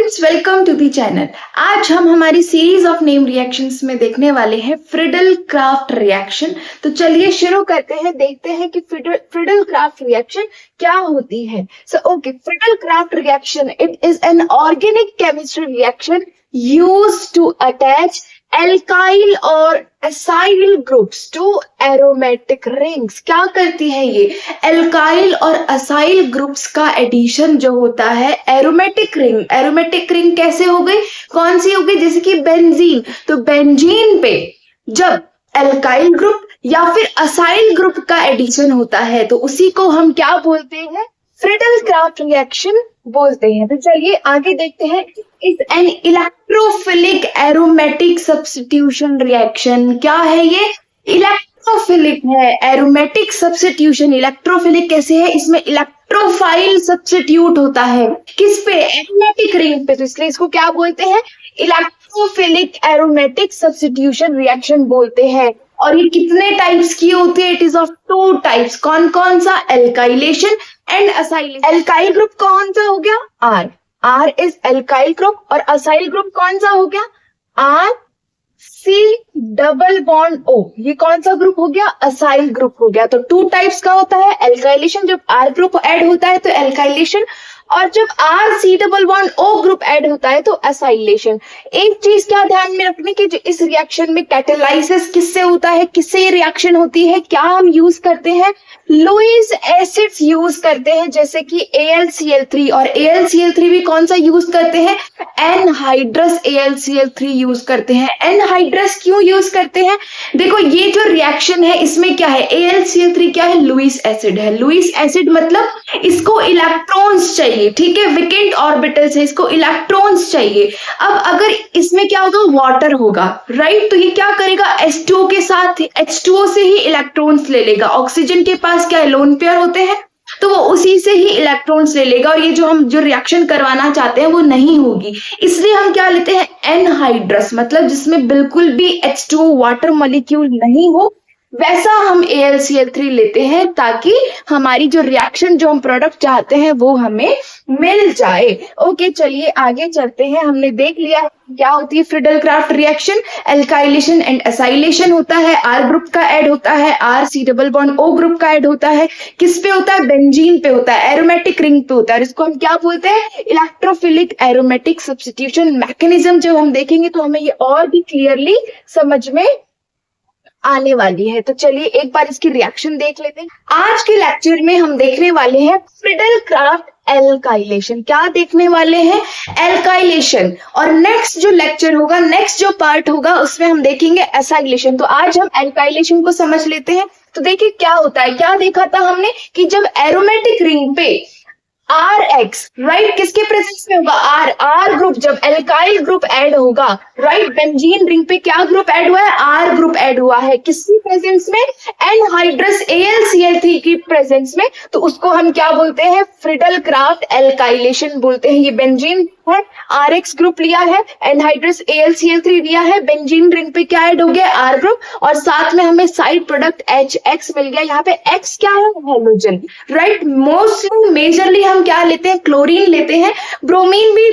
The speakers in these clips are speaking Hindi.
Students, welcome to the channel. आज हम हमारी सीरीज ऑफ नेम रिएक्शंस में देखने वाले हैं फ्रिडल क्राफ्ट रिएक्शन। तो चलिए शुरू करते हैं, देखते हैं कि फ्रिडल क्राफ्ट रिएक्शन क्या होती है। Friedel Crafts reaction, it is an organic chemistry reaction used to attach alkyl और acyl groups to aromatic rings। क्या करती है ये? एल्काइल और असाइल ग्रुप्स का एडिशन जो होता है एरोमेटिक रिंग। एरोमेटिक रिंग कैसे हो गई, कौन सी हो गई? जैसे कि बेंजीन, तो बेंजीन पे जब एल्काइल ग्रुप या फिर असाइल ग्रुप का एडिशन होता है तो उसी को हम क्या बोलते हैं? फ्रिडल क्राफ्ट रिएक्शन बोलते हैं। तो चलिए आगे देखते हैं। Is an electrophilic aromatic substitution reaction. क्या है ये? इलेक्ट्रोफिलिक है। एरोमेटिक सब्स्टिट्यूशन इलेक्ट्रोफिलिक कैसे है? इसमें इलेक्ट्रोफाइल सब्स्टिट्यूट होता है किस पे? एरोमेटिक रिंग पे। तो इसलिए इसको क्या बोलते हैं? इलेक्ट्रोफिलिक एरोमेटिक सब्स्टिट्यूशन रिएक्शन बोलते हैं। और ये कितने टाइप्स की होती है? It is of two types. कौन कौन सा? Alkylation and acylation. Alkyl group कौन सा हो गया? R. R is alkyl group. और असाइल ग्रुप कौन सा हो गया? R C double bond O. ये कौन सा ग्रुप हो गया? असाइल ग्रुप हो गया। तो टू टाइप्स का होता है एल्काइलेशन, जब आर ग्रुप ऐड होता है तो एल्काइलेशन, और जब R C double bond O group add होता है तो असाइलेशन। एक चीज क्या ध्यान में रखने की, जो इस रिएक्शन में कैटालाइसिस किससे होता है, किससे ये रिएक्शन होती है, क्या हम यूज करते हैं? लुईस एसिड्स यूज करते हैं, जैसे कि AlCl3। और AlCl3 भी कौन सा यूज करते हैं? एनहाइड्रस AlCl3 यूज करते हैं। एनहाइड्रस क्यों यूज करते हैं? देखो ये जो रिएक्शन है इसमें क्या है? AlCl3 क्या है? लुईस एसिड है। लुईस एसिड मतलब इसको इलेक्ट्रॉन्स चाहिए, ठीक है? वेकेंट ऑर्बिटल्स है, इसको इलेक्ट्रॉन्स चाहिए। अब अगर इसमें क्या होगा? वाटर होगा, राइट? तो ये क्या करेगा? H2O के साथ H2O से ही इलेक्ट्रॉन्स ले लेगा। ऑक्सीजन के पास क्या है? लोन पेयर होते हैं, तो वो उसी से ही इलेक्ट्रॉन्स ले लेगा। और ये जो हम जो रिएक्शन करवाना चाहते हैं वो नहीं होगी। इसलिए हम क्या लेते हैं? एनहाइड्रस, मतलब जिसमें बिल्कुल भी H2O वाटर मॉलिक्यूल नहीं हो, वैसा हम AlCl3 लेते हैं ताकि हमारी जो रिएक्शन, जो हम प्रोडक्ट चाहते हैं वो हमें मिल जाए। ओके, चलिए आगे चलते हैं। हमने देख लिया क्या होती है Friedel Crafts reaction. Alkylation and acylation होता है, आर ग्रुप का ऐड होता है, R C double bond O group का ऐड होता है। किस पे होता है? बेंजीन पे होता है, एरोमेटिक रिंग पे होता है। इसको हम क्या बोलते हैं? Electrophilic aromatic substitution mechanism. जब हम देखेंगे तो हमें ये और भी क्लियरली समझ में आने वाली है। तो चलिए एक बार इसकी रिएक्शन देख लेते हैं। आज के लेक्चर में हम देखने वाले हैं फ्रिडल क्राफ्ट एल्काइलेशन। क्या देखने वाले हैं? एल्काइलेशन। और नेक्स्ट जो लेक्चर होगा, नेक्स्ट जो पार्ट होगा, उसमें हम देखेंगे एसाइलेशन। तो आज हम एल्काइलेशन को समझ लेते हैं। तो देखिए क्या होता है। क्या देखा था हमने कि जब एरोमेटिक रिंग पे RX, राइट, किसके प्रेजेंस में होगा? R group. जब एल्काइल ग्रुप ऐड होगा, राइट, बेंजीन रिंग पे क्या ग्रुप ऐड हुआ है? आर ग्रुप ऐड हुआ है। किसकी प्रेजेंस में? एनहाइड्रस AlCl3 की प्रेजेंस में। तो उसको हम क्या बोलते हैं? फ्रिडल क्राफ्ट एल्काइलेशन बोलते हैं। ये बेंजीन है, RX ग्रुप लिया है, एनहाइड्रस AlCl3 लिया है, बेंजीन रिंग पे क्या ऐड हो गया? आर ग्रुप, और साथ में हमें साइड प्रोडक्ट HX मिल गया। यहाँ पे X क्या है? Halogen, right. मोस्टली मेजरली हम क्या लेते हैं? क्लोरीन लेते हैं। ब्रोमीन भी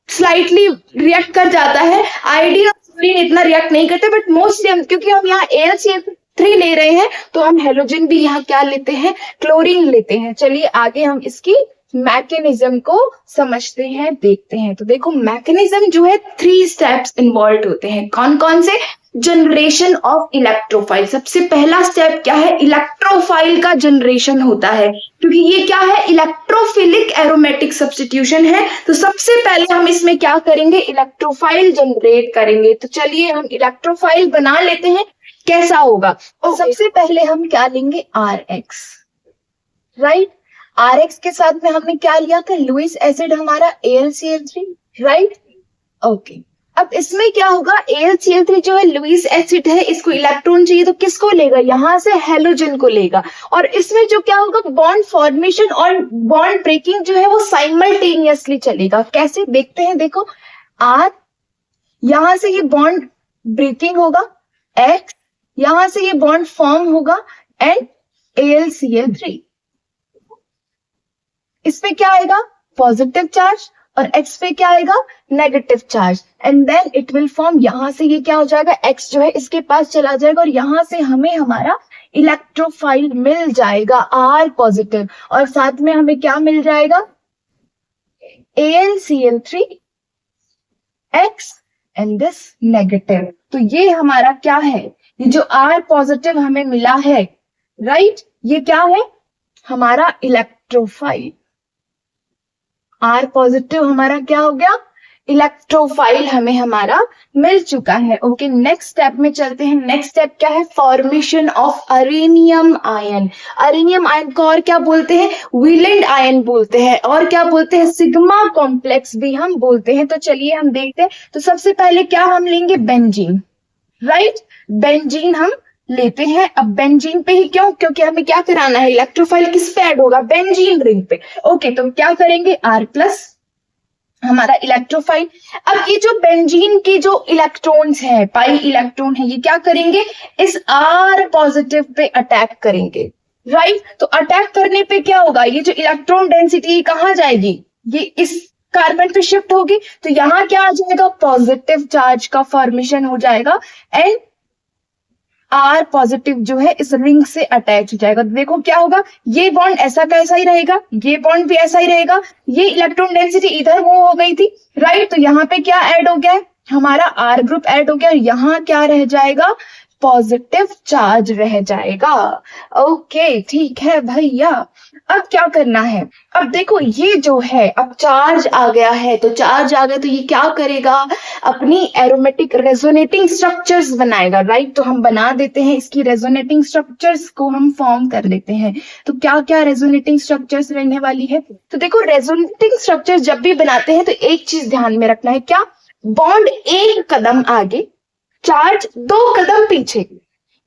स्लाइटली रिएक्ट कर जाता है। आयोडीन और क्लोरीन इतना रिएक्ट नहीं करते, बट मोस्टली हम, क्योंकि हम यहाँ AlCl3 ले रहे हैं तो हम हेलोजन भी यहाँ क्या लेते हैं? क्लोरीन लेते हैं। चलिए आगे हम इसकी मैकेनिज्म को समझते हैं, देखते हैं। तो देखो मैकेनिज्म जो है 3 स्टेप्स इन्वॉल्व होते हैं। कौन कौन से? Generation of electrophile. सबसे पहला स्टेप क्या है? इलेक्ट्रोफाइल का जनरेशन होता है, क्योंकि ये क्या है? इलेक्ट्रोफिलिक एरोमेटिक सब्स्टिट्यूशन है। तो सबसे पहले हम इसमें क्या करेंगे? इलेक्ट्रोफाइल जनरेट करेंगे। तो चलिए हम इलेक्ट्रोफाइल बना लेते हैं। कैसा होगा? सबसे पहले हम क्या लेंगे? RX, right. RX के साथ में हमने क्या लिया था? लुईस एसिड हमारा AlCl3, राइट। ओके, अब इसमें क्या होगा? AlCl3 जो है लुईस एसिड है, इसको इलेक्ट्रॉन चाहिए तो किसको लेगा? यहां से हेलोजन को लेगा। और इसमें जो क्या होगा? बॉन्ड फॉर्मेशन और बॉन्ड ब्रेकिंग जो है वो साइमल्टेनियसली चलेगा। कैसे? देखते हैं। देखो R, यहां से ये बॉन्ड ब्रेकिंग होगा, X, यहां से ये बॉन्ड फॉर्म होगा, एंड AlCl3। इसमें क्या आएगा? Positive charge. और x पे क्या आएगा, negative charge, and then it will form, यहां से ये क्या हो जाएगा, x जो है इसके पास चला जाएगा और यहां से हमें हमारा इलेक्ट्रोफाइल मिल जाएगा R पॉजिटिव, और साथ में हमें क्या मिल जाएगा, AlCl3 X and this negative. तो ये हमारा क्या है, ये जो R पॉजिटिव हमें मिला है, राइट, ये क्या है, हमारा इलेक्ट्रोफाइल। R पॉजिटिव हमारा क्या हो गया, इलेक्ट्रोफाइल हमें हमारा मिल चुका है। ओके, नेक्स्ट स्टेप में चलते हैं। नेक्स्ट स्टेप क्या है, फॉर्मेशन ऑफ अरेनियम आयन। अरेनियम आयन को और क्या बोलते हैं, वेलेंट आयन बोलते हैं, और क्या बोलते हैं, सिग्मा कॉम्प्लेक्स भी हम बोलते हैं। तो चलिए हम देखते हैं। तो सबसे पहले क्या हम लेंगे, बेंजीन, राइट, बेंजीन हम लेते हैं। अब बेंजीन पे ही क्यों, क्योंकि हमें क्या कराना है, इलेक्ट्रोफाइल किस पे ऐड होगा, बेंजीन रिंग पे। ओके, तो क्या करेंगे, R प्लस हमारा इलेक्ट्रोफाइल। अब ये जो बेंजीन के जो इलेक्ट्रॉन्स हैं, पाई इलेक्ट्रॉन है, ये क्या करेंगे, इस R पॉजिटिव पे अटैक करेंगे, राइट। तो अटैक करने पे क्या होगा, ये जो इलेक्ट्रॉन डेंसिटी कहां जाएगी, ये इस कार्बन पे शिफ्ट होगी, तो यहां क्या आ जाएगा, पॉजिटिव चार्ज का फॉर्मेशन हो जाएगा, एंड R पॉजिटिव जो है इस रिंग से अटैच हो जाएगा। तो देखो क्या होगा, ये बॉन्ड ऐसा का ऐसा ही रहेगा, ये बॉन्ड भी ऐसा ही रहेगा, ये इलेक्ट्रॉन डेंसिटी इधर वो हो गई थी, राइट। तो यहाँ पे क्या ऐड हो गया है, हमारा R ग्रुप ऐड हो गया, और यहाँ क्या रह जाएगा, पॉजिटिव चार्ज रह जाएगा। ओके, ठीक है भैया। अब क्या करना है, अब देखो ये जो है, अब चार्ज आ गया है, तो चार्ज आ गया तो ये क्या करेगा, अपनी एरोमेटिक रेजोनेटिंग स्ट्रक्चर्स बनाएगा, राइट। तो हम बना देते हैं, इसकी रेजोनेटिंग स्ट्रक्चर्स को हम फॉर्म कर लेते हैं। तो क्या क्या रेजोनेटिंग स्ट्रक्चर्स रहने वाली है, तो देखो रेजोनेटिंग स्ट्रक्चर्स जब भी बनाते हैं तो एक चीज ध्यान में रखना है, क्या, बॉन्ड एक कदम आगे, चार्ज दो कदम पीछे,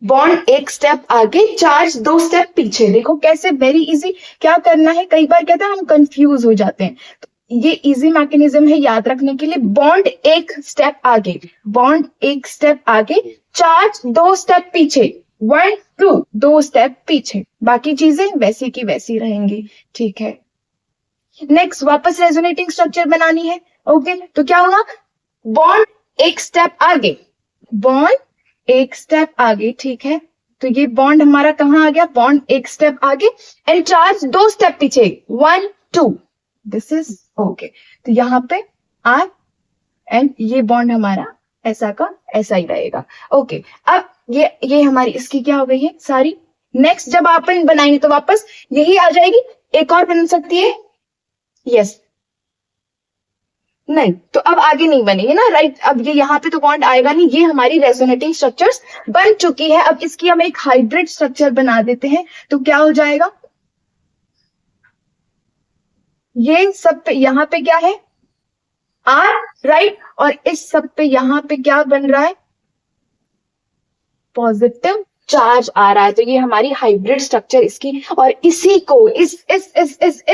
बॉन्ड एक स्टेप आगे, चार्ज दो स्टेप पीछे। देखो कैसे, वेरी इजी। क्या करना है, कई बार कहते हैं हम कंफ्यूज हो जाते हैं, तो ये इजी मैकेनिज्म है याद रखने के लिए। बॉन्ड एक स्टेप आगे, बॉन्ड एक स्टेप आगे, चार्ज दो स्टेप पीछे, 1 2 दो स्टेप पीछे, बाकी चीजें वैसी की वैसी रहेंगी, ठीक है। नेक्स्ट वापस रेजोनेटिंग स्ट्रक्चर बनानी है। ओके, तो क्या होगा, बॉन्ड एक स्टेप आगे, बॉन्ड एक स्टेप आगे, ठीक है। तो ये बॉन्ड हमारा कहां आ गया, बॉन्ड एक स्टेप आगे, एंड चार्ज दो स्टेप पीछे, 1 2, दिस इज ओके। तो यहां पे R, एंड ये बॉन्ड हमारा ऐसा का ऐसा ही रहेगा। ओके, अब ये हमारी इसकी क्या हो गई है सारी। नेक्स्ट जब अपन बनाएंगे तो वापस यही आ जाएगी, एक और बन सकती है, यस, नहीं, तो अब आगे नहीं बनेगी ना, राइट। अब ये यहाँ पे तो बॉन्ड आएगा नहीं, ये हमारी रेजोनेटिंग स्ट्रक्चर्स बन चुकी है। अब इसकी हम एक हाइब्रिड स्ट्रक्चर बना देते हैं, तो क्या हो जाएगा, ये सब पे यहाँ पे क्या है, R, राइट, और इस सब पे यहाँ पे क्या बन रहा है, पॉजिटिव चार्ज आ रहा है। तो ये हमारी हाइब्रिड स्ट्रक्चर इसकी, और इसी को इस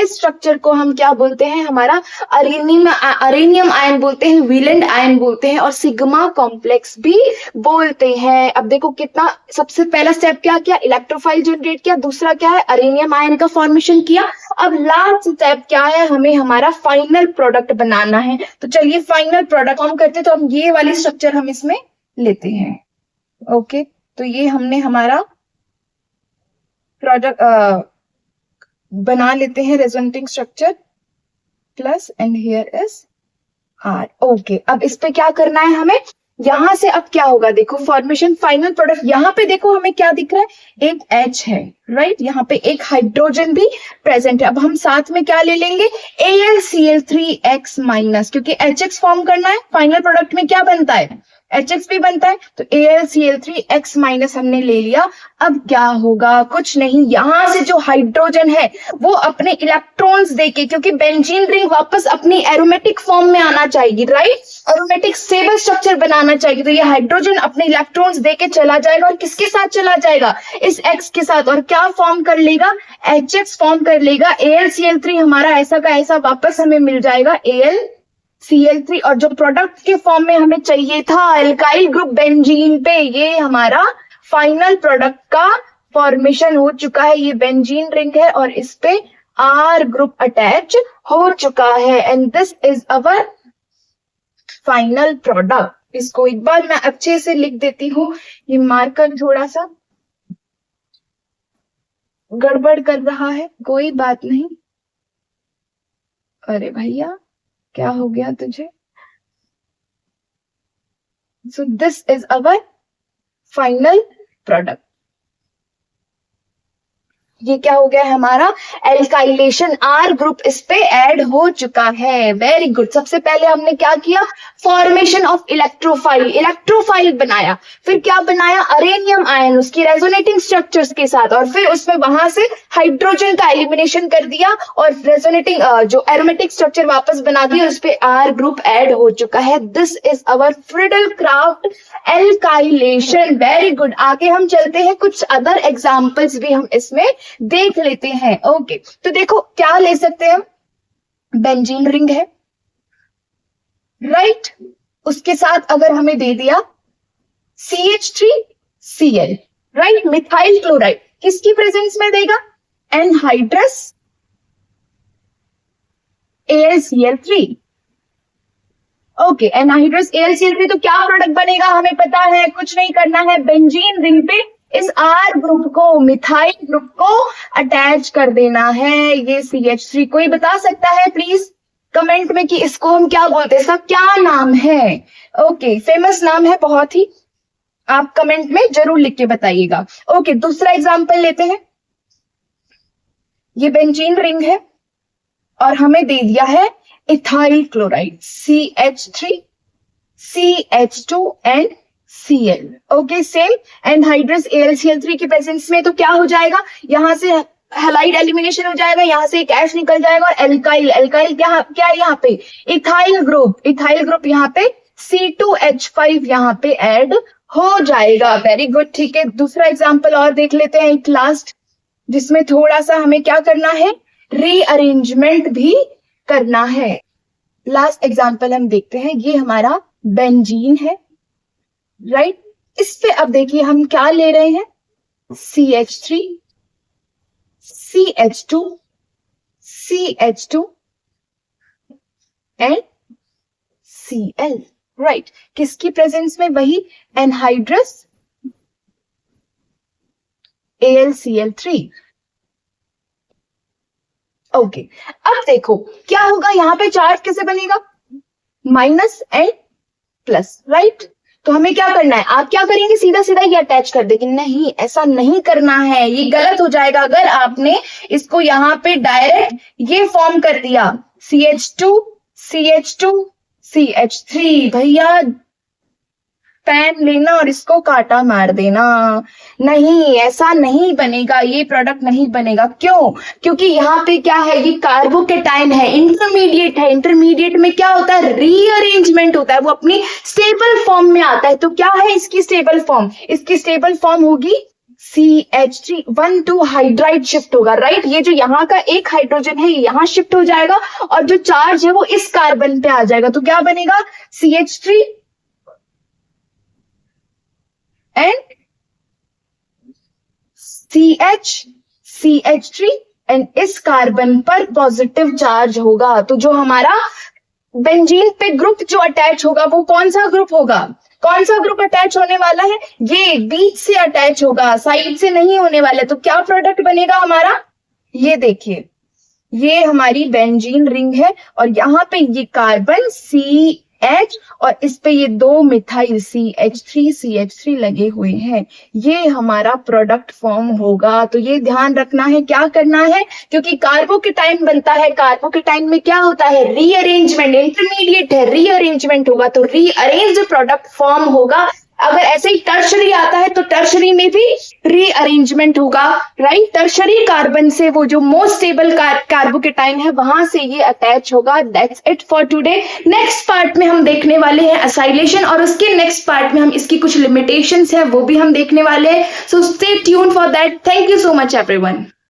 स्ट्रक्चर को हम क्या बोलते हैं, हमारा अरेनियम आयन बोलते हैं, वेलेंट आयन बोलते हैं, और सिग्मा कॉम्प्लेक्स भी बोलते हैं। अब देखो कितना, सबसे पहला स्टेप क्या किया, इलेक्ट्रोफाइल जनरेट किया, दूसरा क्या है, अरेनियम आयन का फॉर्मेशन किया। अब लास्ट स्टेप क्या है, हमें हमारा फाइनल प्रोडक्ट बनाना है। तो चलिए फाइनल प्रोडक्ट हम करते हैं, तो हम ये वाली स्ट्रक्चर हम इसमें लेते हैं। ओके, तो ये हमने हमारा प्रोडक्ट बना लेते हैं, resonating structure plus, and here is R। Okay, अब इस पे क्या करना है हमें, यहां से अब क्या होगा, देखो फॉर्मेशन फाइनल प्रोडक्ट, यहाँ पे देखो हमें क्या दिख रहा है, एक H है, राइट, यहाँ पे एक हाइड्रोजन भी प्रेजेंट है। अब हम साथ में क्या ले लेंगे, AlCl3X माइनस, क्योंकि HX फॉर्म करना है, फाइनल प्रोडक्ट में क्या बनता है, HX भी बनता है, तो AlCl3X माइनस हमने ले लिया। अब क्या होगा, कुछ नहीं, यहां से जो हाइड्रोजन है वो अपने इलेक्ट्रॉन्स देके, क्योंकि बेंजीन रिंग वापस अपनी एरोमेटिक फॉर्म में आना चाहिए, राइट, एरोमेटिक स्टेबल स्ट्रक्चर बनाना चाहिए, तो ये हाइड्रोजन अपने इलेक्ट्रॉन्स देके चला जाएगा, और किसके साथ चला जाएगा, इस X के साथ, और क्या फॉर्म कर लेगा, HX फॉर्म कर लेगा। AlCl3 हमारा ऐसा का ऐसा वापस हमें मिल जाएगा AlCl3, और जो प्रोडक्ट के फॉर्म में हमें चाहिए था अल्काइल ग्रुप बेंजीन पे, ये हमारा फाइनल प्रोडक्ट का फॉर्मेशन हो चुका है। ये बेंजीन रिंग है और इस पे R ग्रुप अटैच हो चुका है and this is our final product. इसको एक बार मैं अच्छे से लिख देती हूँ, ये मार्कर थोड़ा सा गड़बड़ कर रहा है, कोई बात नहीं। अरे भैया क्या हो गया तुझे? So this is our final product. ये क्या हो गया है हमारा? एल्काइलेशन, R ग्रुप इस पे ऐड हो चुका है। Very good. सबसे पहले हमने क्या किया? फॉर्मेशन ऑफ इलेक्ट्रोफाइल, इलेक्ट्रोफाइल बनाया। फिर क्या बनाया? अरेनियम आयन उसकी रेजोनेटिंग स्ट्रक्चर्स के साथ, और फिर उसमें वहां से हाइड्रोजन का एलिमिनेशन कर दिया और रेजोनेटिंग जो एरोमेटिक स्ट्रक्चर वापस बना दिया, उस पे R ग्रुप ऐड हो चुका है। This is our Friedel Crafts alkylation. Very good. आगे हम चलते हैं, कुछ अदर एग्जाम्पल्स भी हम इसमें देख लेते हैं। ओके, तो देखो क्या ले सकते हैं हम? बेंजीन रिंग है, राइट? उसके साथ अगर हमें दे दिया CH3Cl, राइट? मिथाइल क्लोराइड किसकी प्रेजेंस में देगा? Anhydrous AlCl3। Okay, anhydrous AlCl3, तो क्या प्रोडक्ट बनेगा हमें पता है, कुछ नहीं करना है। बेंजीन रिंग पे इस R ग्रुप को, मिथाइल ग्रुप को अटैच कर देना है। ये CH3, कोई बता सकता है प्लीज कमेंट में कि इसको हम क्या बोलते हैं, इसका क्या नाम है? ओके, फेमस नाम है बहुत ही, आप कमेंट में जरूर लिख के बताइएगा। ओके, दूसरा एग्जांपल लेते हैं। ये बेंजीन रिंग है और हमें दे दिया है ethyl chloride CH3, CH2 and Cl। Okay, same anhydrous AlCl3 की प्रेजेंस में तो क्या हो जाएगा? यहां से हैलाइड एलिमिनेशन हो जाएगा, यहां से एक ऐश निकल जाएगा और एल्काइल, एल्काइल क्या है यहाँ पे? इथाइल ग्रुप, इथाइल ग्रुप यहाँ पे C2H5 यहाँ पे ऐड हो जाएगा। Very good. ठीक है, दूसरा एग्जांपल और देख लेते हैं, एक लास्ट, जिसमें थोड़ा सा हमें क्या करना है? रीअरेंजमेंट भी करना है। लास्ट एग्जांपल हम देखते हैं, ये हमारा बेंजीन है, राइट? इस पे अब देखिए हम क्या ले रहे हैं? CH3, CH2, CH2 and Cl, right? किसकी प्रेजेंस में? वही एनहाइड्रस AlCl3। ओके, अब देखो क्या होगा, यहां पे चार्ज कैसे बनेगा? Minus and plus, right? तो हमें क्या करना है? आप क्या करेंगे? सीधा सीधा ये अटैच कर देंगे। नहीं, ऐसा नहीं करना है, ये गलत हो जाएगा। अगर आपने इसको यहां पे डायरेक्ट ये फॉर्म कर दिया CH2, CH2, CH3, भैया पेन लेना और इसको काटा मार देना। नहीं, ऐसा नहीं बनेगा, ये प्रोडक्ट नहीं बनेगा। क्यों? क्योंकि यहाँ पे क्या है? ये कार्बोकेटाइन है, इंटरमीडिएट है। इंटरमीडिएट में क्या होता है? रीअरेंजमेंट होता है, वो अपनी स्टेबल फॉर्म में आता है। तो क्या है इसकी स्टेबल फॉर्म? इसकी स्टेबल फॉर्म होगी CH3, 1,2 हाइड्राइड शिफ्ट होगा, राइट? ये जो यहाँ का एक हाइड्रोजन है ये यहाँ शिफ्ट हो जाएगा और जो चार्ज है वो इस कार्बन पे आ जाएगा। तो क्या बनेगा? CH3 एंड CH3 एंड इस कार्बन पर पॉजिटिव चार्ज होगा। तो जो हमारा बेंजीन पे ग्रुप जो अटैच होगा वो कौन सा ग्रुप होगा? कौन सा ग्रुप अटैच होने वाला है? ये बीच से अटैच होगा, साइड से नहीं होने वाला है। तो क्या प्रोडक्ट बनेगा हमारा? ये देखिए, ये हमारी बेंजीन रिंग है और यहाँ पे ये कार्बन CH और इस पे ये दो मिथाइल CH3 लगे हुए हैं। ये हमारा प्रोडक्ट फॉर्म होगा। तो ये ध्यान रखना है, क्या करना है? क्योंकि कार्बोकेटाइन बनता है, कार्बोकेटाइन में क्या होता है? रीअरेंजमेंट, इंटरमीडिएट है, रीअरेंजमेंट होगा। तो रीअरेंज्ड प्रोडक्ट फॉर्म होगा। अगर ऐसे ही टर्शरी आता है तो टर्शरी में भी रीअरेंजमेंट होगा, राइट? टर्शरी कार्बन से वो जो मोस्ट स्टेबल कार्बोकेटाइन है वहां से ये अटैच होगा। That's it for today. Next part में हम देखने वाले हैं असाइलेशन और उसके नेक्स्ट पार्ट में हम इसकी कुछ लिमिटेशंस है वो भी हम देखने वाले हैं। So stay tune for that. Thank you so much everyone.